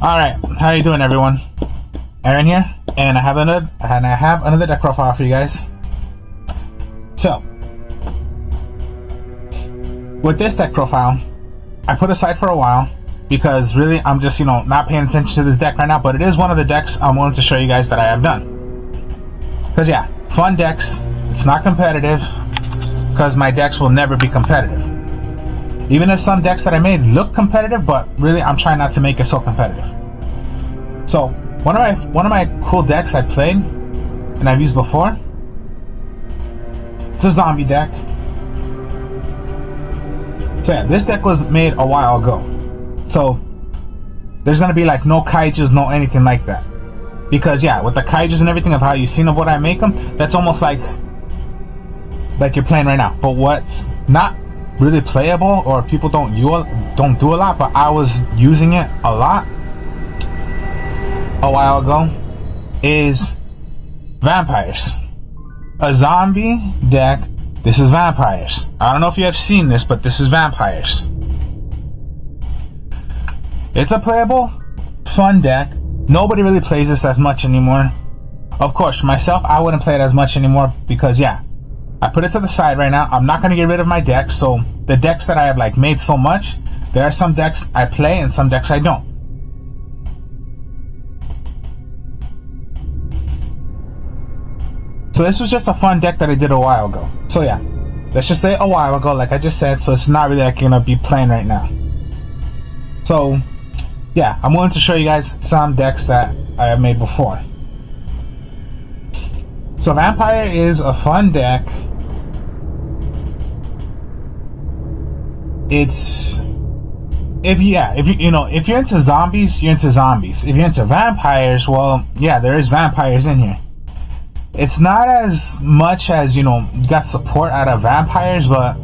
Alright, how you doing everyone? Aaron here, and I have another deck profile for you guys. So, with this deck profile, I put aside for a while because really I'm just, not paying attention to this deck right now, but it is one of the decks I'm willing to show you guys that I have done. Because yeah, fun decks, it's not competitive, because my decks will never be competitive. Even if some decks that I made look competitive, but really I'm trying not to make it so competitive. So one of my cool decks I played and I've used before, it's a zombie deck. So yeah, this deck was made a while ago. So there's gonna be like no kaijus, no anything like that. Because yeah, with the kaijus and everything of how you've seen of what I make them, that's almost like you're playing right now. But what's not really playable, or people don't do a lot, but I was using it a lot a while ago, is vampires. A zombie deck. This is vampires. I don't know if you have seen this, but this is vampires. It's a playable, fun deck. Nobody really plays this as much anymore. Of course, for myself, I wouldn't play it as much anymore because yeah, I put it to the side right now. I'm not going to get rid of my decks. So the decks that I have made so much, there are some decks I play and some decks I don't. So this was just a fun deck that I did a while ago. So yeah, let's just say a while ago, like I just said. So it's not really like you're going to be playing right now. So yeah, I'm willing to show you guys some decks that I have made before. So Vampire is a fun deck. It's if you're into zombies, you're into zombies. If you're into vampires, well, yeah, there is vampires in here. It's not as much as, you got support out of vampires, but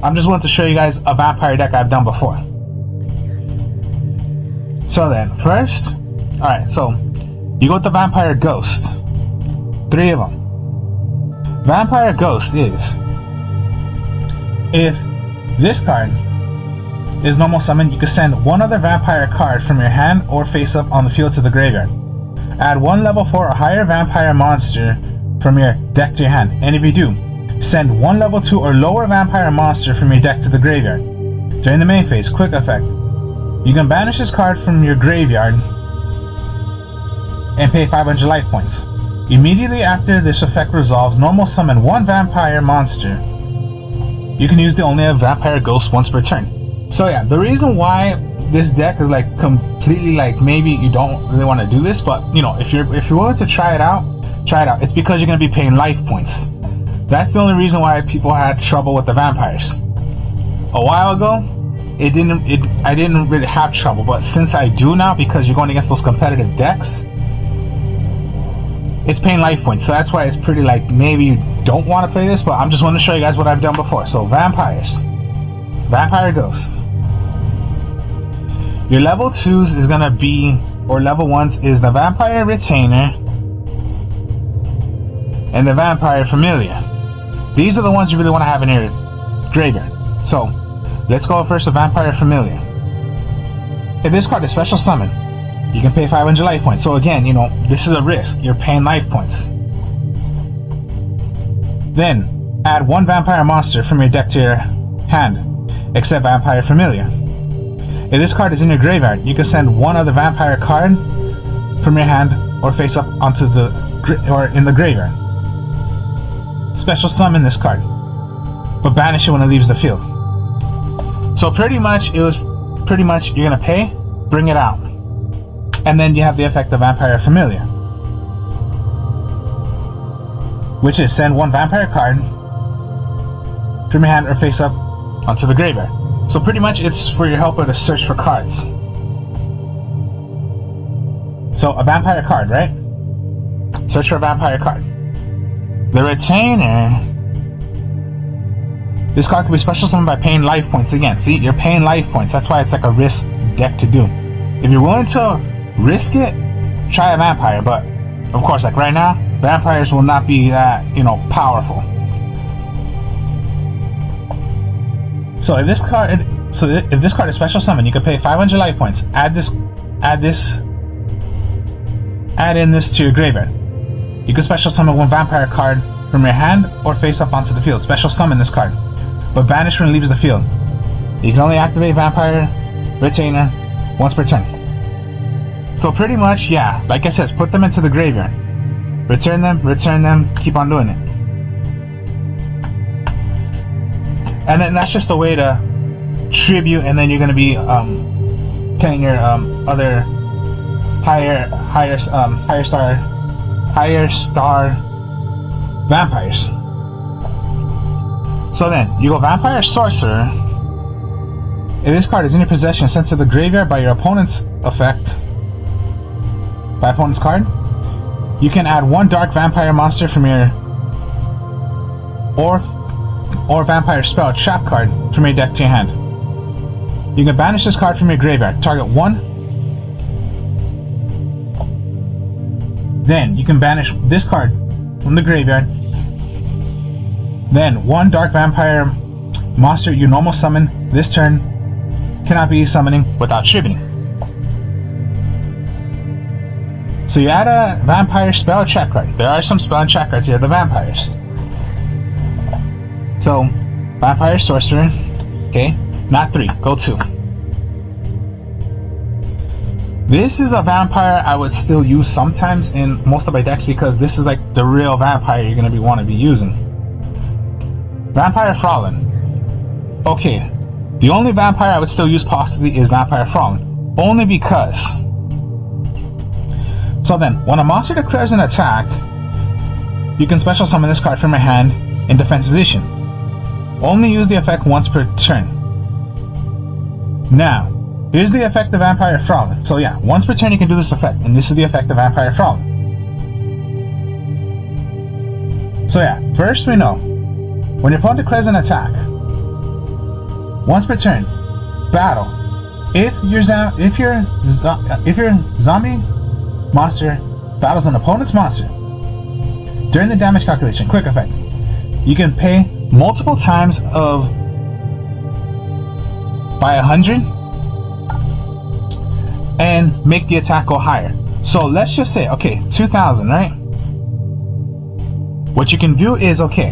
I'm just willing to show you guys a vampire deck I've done before. So then, first, alright, so you go with the Vampire Ghost. 3 of them. Vampire Ghost is, if this card is normal summon, you can send one other vampire card from your hand or face up on the field to the graveyard. Add one level 4 or higher vampire monster from your deck to your hand, and if you do, send one level 2 or lower vampire monster from your deck to the graveyard. During the main phase, quick effect. You can banish this card from your graveyard and pay 500 life points. Immediately after this effect resolves, normal summon one vampire monster. You can use the only Vampire Ghost once per turn. So yeah, the reason why this deck is completely maybe you don't really want to do this, but if you're willing to try it out, it's because you're going to be paying life points. That's the only reason why people had trouble with the vampires. A while ago, I didn't really have trouble, but since I do now, because you're going against those competitive decks, it's paying life points. So that's why it's pretty maybe you don't want to play this, but I'm just want to show you guys what I've done before. So vampires. Vampire Ghost. Your level 2s is going to be, or level 1s is the Vampire Retainer and the Vampire Familiar. These are the ones you really want to have in your graveyard. So let's go first to Vampire Familiar. If this card is special summon, you can pay 500 life points. So again, this is a risk. You're paying life points. Then, add one vampire monster from your deck to your hand, except Vampire Familiar. If this card is in your graveyard, you can send one other vampire card from your hand or face up onto in the graveyard. Special summon this card, but banish it when it leaves the field. So pretty much, you're gonna pay, bring it out. And then you have the effect of Vampire Familiar, which is send one vampire card from your hand or face up onto the graveyard. So pretty much it's for your helper to search for cards. So a vampire card, right? Search for a vampire card. The Retainer. This card can be special summoned by paying life points. Again, see, you're paying life points. That's why it's a risk deck to do. If you're willing to risk it, try a vampire. But of course, right now, vampires will not be that, powerful. So if this card is special summon, you can pay 500 life points. Add in this to your graveyard. You can special summon one vampire card from your hand or face up onto the field. Special summon this card, but banish when it leaves the field. You can only activate vampire retainer once per turn. So pretty much, yeah, like I said, put them into the graveyard. Return them, keep on doing it. And then that's just a way to tribute, and then you're going to be paying your other higher star vampires. So then you go Vampire Sorcerer. If this card is in your possession, sent to the graveyard by your opponent's card, you can add one dark vampire monster from your or vampire spell trap card from your deck to your hand. You can banish this card from your graveyard. Target one. Then you can banish this card from the graveyard. Then one dark vampire monster you normal summon this turn cannot be summoning without tributing. So you add a vampire spell trap card. There are some spell and trap cards here, the vampires. So, Vampire Sorcerer, okay, not 3, go 2. This is a vampire I would still use sometimes in most of my decks because this is like the real vampire you're going to want to be using. Vampire Frolin. Okay, the only vampire I would still use possibly is Vampire Frolin. Only because... So then, when a monster declares an attack, you can special summon this card from your hand in defense position. Only use the effect once per turn. Now, here's the effect of Vampire Frolin. So yeah, once per turn you can do this effect, and this is the effect of Vampire Frolin. So yeah, first we know, when your opponent declares an attack, once per turn, battle. If your zombie monster battles an opponent's monster, during the damage calculation, quick effect, you can pay multiple times of by 100 and make the attack go higher. So let's just say, okay, 2,000, right? What you can do is, okay,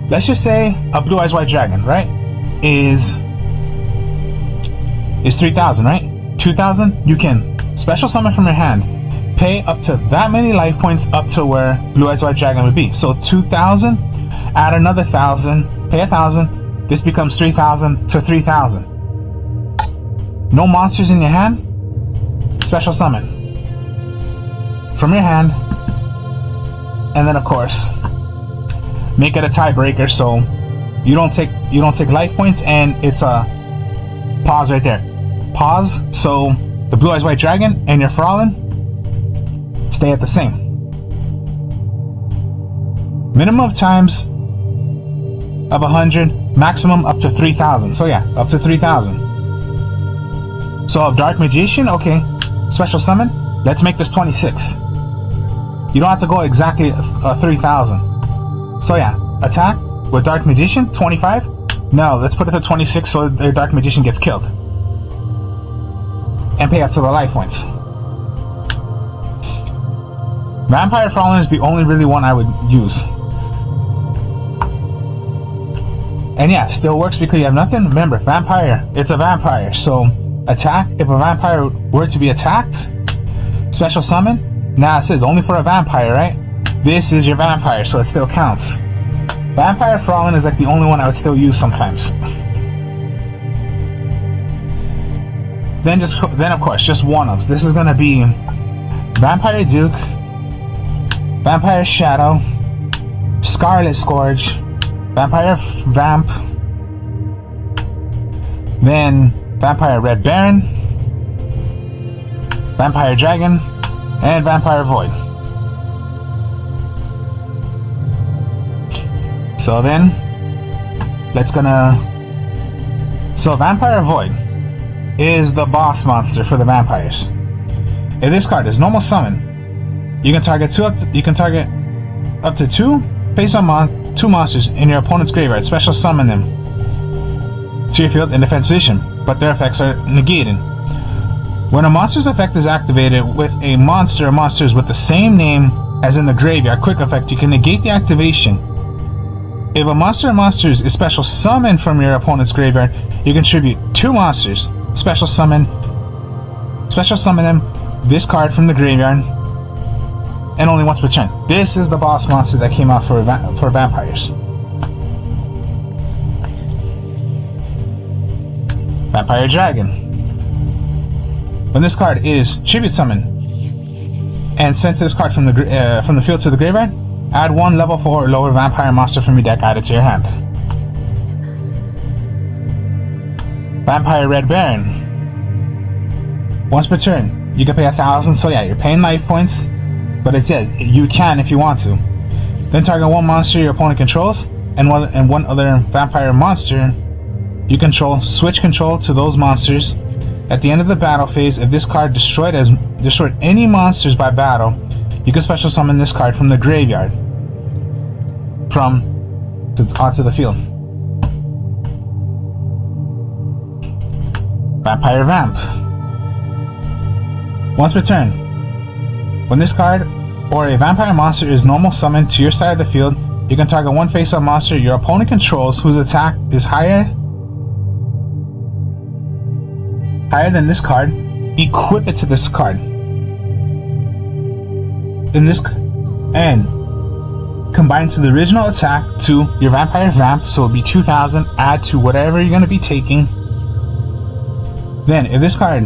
let's just say a Blue Eyes White Dragon, right, is 3,000, right? 2,000, you can special summon from your hand, pay up to that many life points up to where Blue Eyes White Dragon would be. So 2,000, add another 1,000, pay 1,000, this becomes 3,000 to 3,000. No monsters in your hand, special summon from your hand, and then of course make it a tiebreaker so you don't take life points, and it's a pause right there. Pause so the Blue Eyes White Dragon and your Frolin stay at the same. Minimum of times of 100, maximum up to 3,000. So yeah, up to 3,000. So of Dark Magician, okay, special summon, let's make this 26. You don't have to go exactly 3,000. So yeah, attack with Dark Magician, 25. No, let's put it to 26 so their Dark Magician gets killed. And pay up to the life points. Vampire Frolin is the only really one I would use. And yeah, still works because you have nothing. Remember, vampire, it's a vampire. So attack, if a vampire were to be attacked, special summon. Now it says only for a vampire, right? This is your vampire, so it still counts. Vampire Frolin is like the only one I would still use sometimes. Then of course, just one-offs. This is gonna be Vampire Duke, Vampire Shadow, Scarlet Scourge, Vampire Vamp, then Vampire Red Baron, Vampire Dragon, and Vampire Void. So then, so Vampire Void is the boss monster for the vampires. If this card is normal summon, you can target up to two face on two monsters in your opponent's graveyard. Special summon them. to your field in defense position, but their effects are negated. When a monster's effect is activated with a monster or monsters with the same name as in the graveyard quick effect, you can negate the activation. If a monster or monsters is special summoned from your opponent's graveyard, you contribute 2 monsters, special summon them, this card from the graveyard, and only once per turn. This is the boss monster that came out for vampires. Vampire Dragon. When this card is tribute summoned and sent to this card from the field to the graveyard, add 1 level 4 or lower vampire monster from your deck added to your hand. Vampire Red Baron. Once per turn, you can pay 1,000. So yeah, you're paying life points, but it says you can if you want to. Then target 1 monster your opponent controls and one other vampire monster you control. Switch control to those monsters. At the end of the battle phase, if this card destroyed any monsters by battle, you can special summon this card from the graveyard onto the field. Vampire Vamp. Once per turn, when this card or a vampire monster is normal summoned to your side of the field, you can target 1 face-up monster your opponent controls whose attack is higher than this card, equip it to this card. And combine to the original attack to your Vampire Vamp, so it'll be 2,000, add to whatever you're going to be taking. Then if this card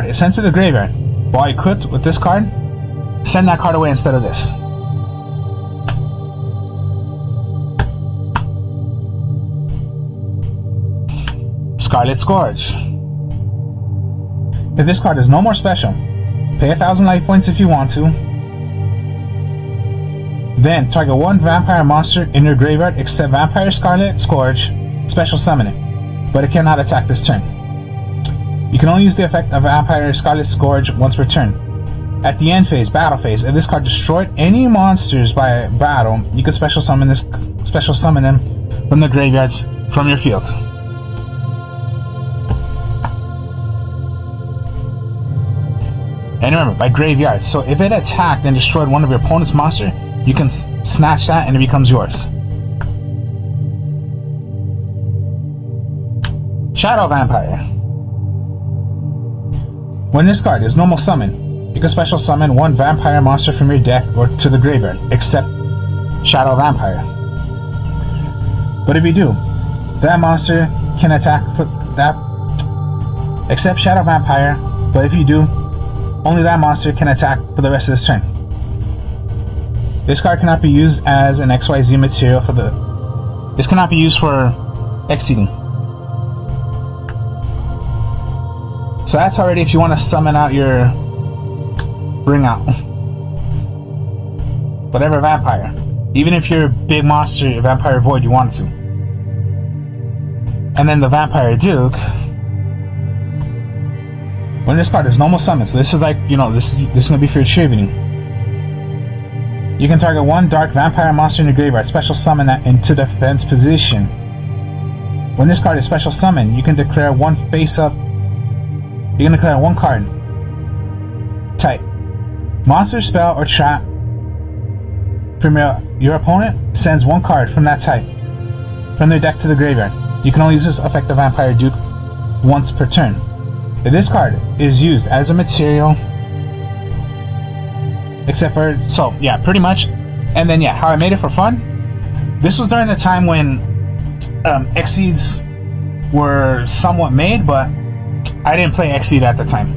is sent to the graveyard while equipped with this card, send that card away instead of this. Scarlet Scourge. If this card is no more special, pay 1,000 life points if you want to. Then target 1 vampire monster in your graveyard except Vampire Scarlet Scourge, special summon it, but it cannot attack this turn. You can only use the effect of Vampire Scarlet Scourge once per turn. At the end phase, battle phase, if this card destroyed any monsters by battle, you can special summon them from the graveyards from your field. And remember, by graveyard, so if it attacked and destroyed one of your opponent's monster, you can snatch that and it becomes yours. Shadow Vampire. When this card is normal summon, you can special summon 1 vampire monster from your deck or to the graveyard, except Shadow Vampire. But if you do, that monster can attack except Shadow Vampire, but if you do, only that monster can attack for the rest of this turn. This card cannot be used as an XYZ material this cannot be used for exceeding. So that's already if you want to summon out bring out whatever vampire. Even if you're a big monster, a Vampire Void, you want to. And then the Vampire Duke. When this card is normal summon, so this is like, this is going to be for your tributing. You can target 1 dark vampire monster in your graveyard, special summon that into defense position. When this card is special summoned, you can declare 1 face-up. You can declare 1 card. Type. Monster, spell, or trap from your opponent sends 1 card from that type from their deck to the graveyard. You can only use this effect of Vampire Duke once per turn. If this card is used as a material, pretty much. And then how I made it for fun. This was during the time when Xseeds were somewhat made, but I didn't play Xseed at the time.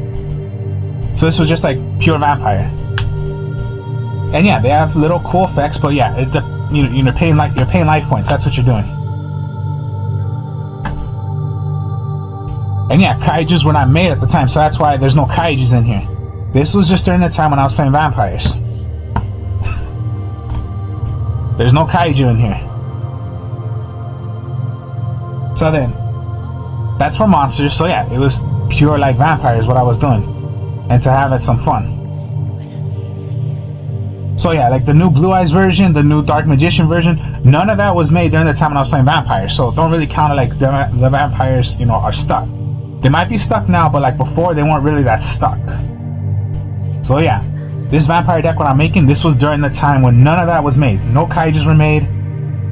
So this was just like pure vampire. And they have little cool effects, but you're paying life points. That's what you're doing. And kaijus were not made at the time, so that's why there's no kaijus in here. This was just during the time when I was playing vampires. There's no kaiju in here. So then, that's for monsters. So it was pure like vampires what I was doing. And to have it some fun. So yeah, like the new Blue Eyes version, the new Dark Magician version, none of that was made during the time when I was playing vampires. So don't really count it like the vampires, you know, are stuck. They might be stuck now, but like before, they weren't really that stuck. So yeah, this vampire deck, what I'm making, this was during the time when none of that was made. No kaijus were made,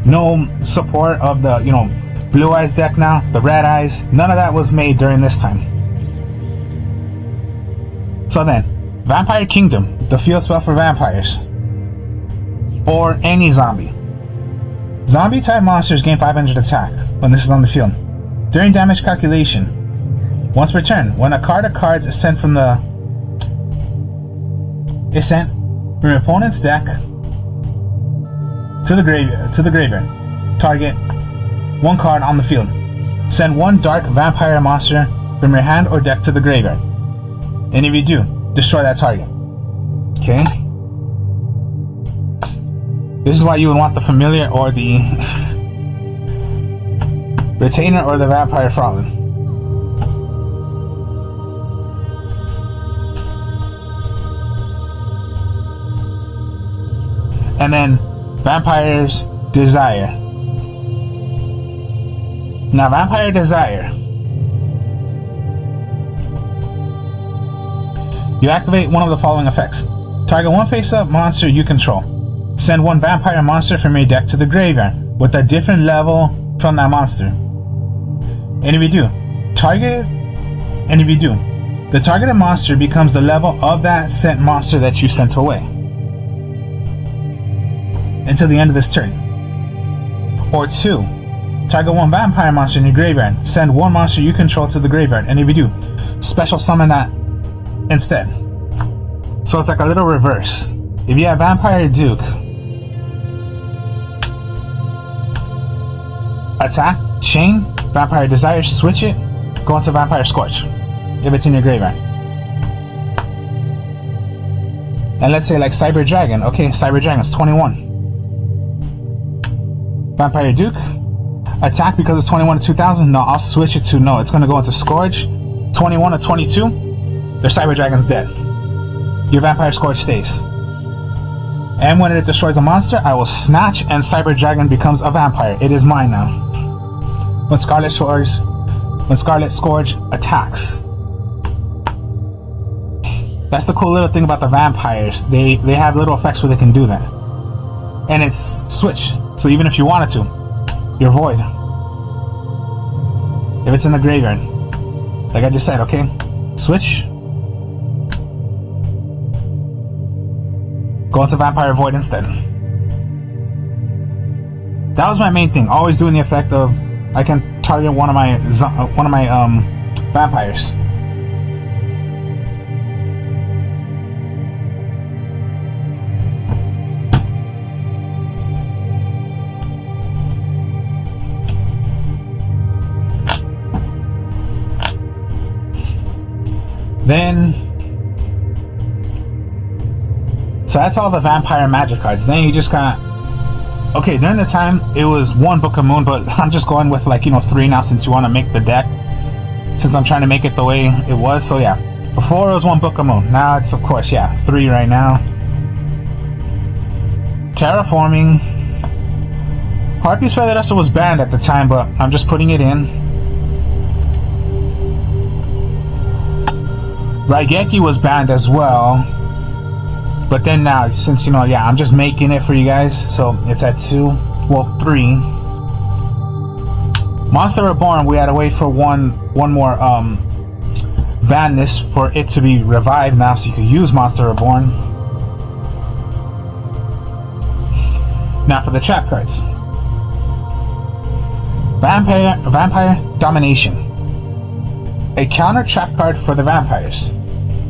no support of the, you know, Blue Eyes deck now, the Red Eyes, none of that was made during this time. So then, Vampire Kingdom, the field spell for vampires. Or any zombie. Zombie type monsters gain 500 attack when this is on the field. During damage calculation, once per turn, when a card or cards is sent from your opponent's deck to the graveyard, target one card on the field. Send one dark vampire monster from your hand or deck to the graveyard. And if you do, destroy that target. Okay? This is why you would want the familiar or the retainer or the vampire frolic. And then Vampire's Desire. Now Vampire Desire, you activate one of the following effects. Target one face-up monster you control. Send one vampire monster from your deck to the graveyard with a different level from that monster. And if you do, the targeted monster becomes the level of that sent monster that you sent away until the end of this turn. Or 2, target one vampire monster in your graveyard. Send one monster you control to the graveyard, and if you do, special summon that instead. So it's like a little reverse. If you have Vampire Duke, attack, chain, Vampire Desire, switch it, go into Vampire Scorch if it's in your graveyard. And let's say like Cyber Dragon. Okay, Cyber Dragon's 21. Vampire Duke, attack because it's 21 to 2000. No, I'll switch it to no. It's going to go into Scourge. 21 to 22. The Cyber Dragon's dead. Your Vampire Scourge stays. And when it destroys a monster, I will snatch and Cyber Dragon becomes a vampire. It is mine now. When Scarlet Scourge attacks. That's the cool little thing about the vampires. They have little effects where they can do that. And it's switch. So even if you wanted to, you're void. If it's in the graveyard. Like I just said, okay? Switch. Go into Vampire Void instead. That was my main thing. Always doing the effect of I can target one of my vampires. Then, so that's all the vampire magic cards. Then you just got, okay, during the time it was one Book of Moon, but I'm just going with like, 3 now since you want to make the deck, since I'm trying to make it the way it was. So yeah, before it was one Book of Moon. Now it's, of course, yeah, 3 right now. Terraforming. Harpy's Feather Duster was banned at the time, but I'm just putting it in. Raigeki was banned as well, but then now, since yeah, I'm just making it for you guys, so it's at 2, well 3. Monster Reborn, we had to wait for one more ban list for it to be revived now, so you can use Monster Reborn. Now for the trap cards. Vampire Domination. A counter trap card for the vampires.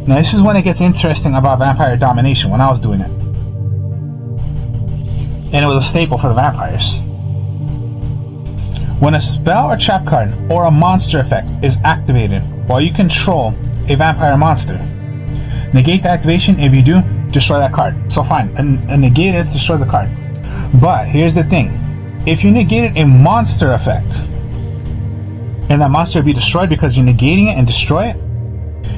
Now this is when it gets interesting about Vampire Domination when I was doing it. And it was a staple for the vampires. When a spell or trap card or a monster effect is activated while you control a vampire monster, negate the activation. If you do, destroy that card. So fine, a negate is destroy the card. But here's the thing. If you negated a monster effect, and that monster will be destroyed because you're negating it and destroy it,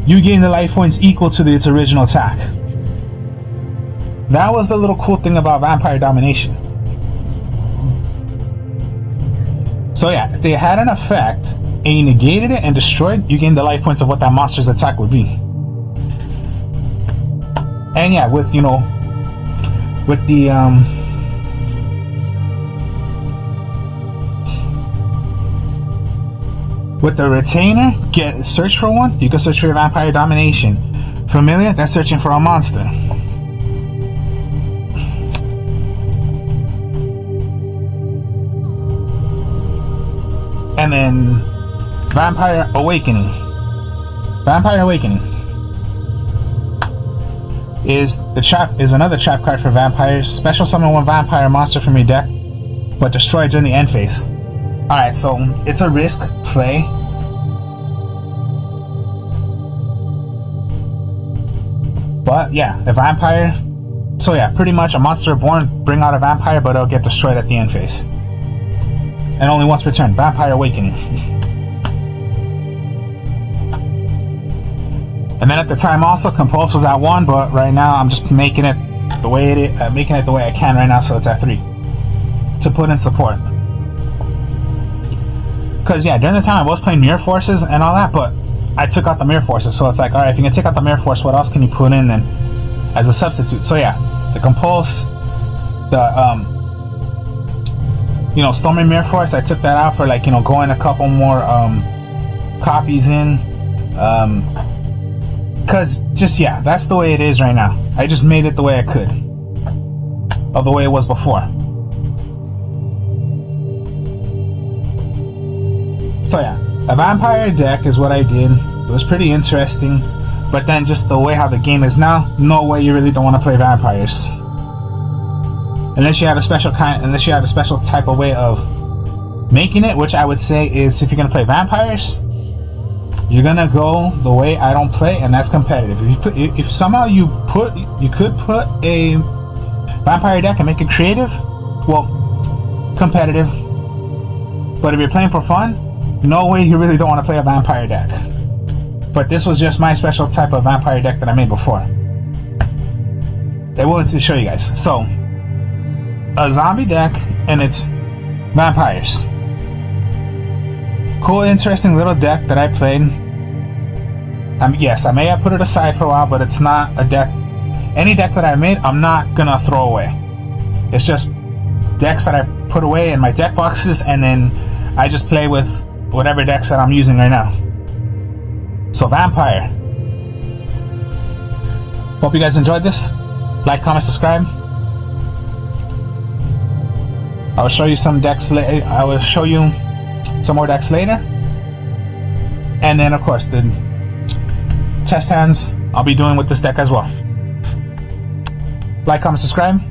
you gain the life points equal to its original attack. that was the little cool thing about Vampire Domination. So yeah, if they had an effect and you negated it and destroyed, you gain the life points of what that monster's attack would be. And yeah, with, you know, with the retainer, search for one. You can search for your Vampire Domination. Familiar, that's searching for a monster. And then Vampire Awakening. Vampire Awakening is another trap card for vampires. Special summon one vampire monster from your deck, but destroy during the end phase. Alright, so it's a risk play. But yeah, the vampire. So yeah, pretty much a monster reborn, bring out a vampire, but it'll get destroyed at the end phase. And only once per turn. Vampire Awakening. And then at the time also, Compulse was at 1, but right now I'm just making it the way it is, making it the way I can right now, so it's at 3 to put in support. Because yeah, during the time I was playing Mirror Forces and all that, but I took out the Mirror Forces, so it's like, alright, if you can take out the Mirror Force, what else can you put in then as a substitute? So yeah, the Compulse, the you know, Storming Mirror Force, I took that out for, like, you know, going a couple more copies in, because just, yeah, that's the way it is right now. I just made it the way I could of the way it was before. So yeah, a vampire deck is what I did. It was pretty interesting, but then just the way how the game is now, no way you really don't want to play vampires. Unless you had a special type of way of making it, which I would say is, if you're gonna play vampires, you're gonna go the way I don't play, and that's competitive. If somehow you could put a vampire deck and make it creative, well, competitive. But if you're playing for fun, no way you really don't want to play a vampire deck. But this was just my special type of vampire deck that I made before. I wanted to show you guys. So, a zombie deck and it's vampires. Cool, interesting little deck that I played. Yes, I may have put it aside for a while, but it's not a deck. Any deck that I made, I'm not gonna throw away. It's just decks that I put away in my deck boxes, and then I just play with whatever decks that I'm using right now. So Vampire. Hope you guys enjoyed this. Like, comment, subscribe. I will show you some decks later. I will show you some more decks later. And then, of course, the test hands I'll be doing with this deck as well. Like, comment, subscribe.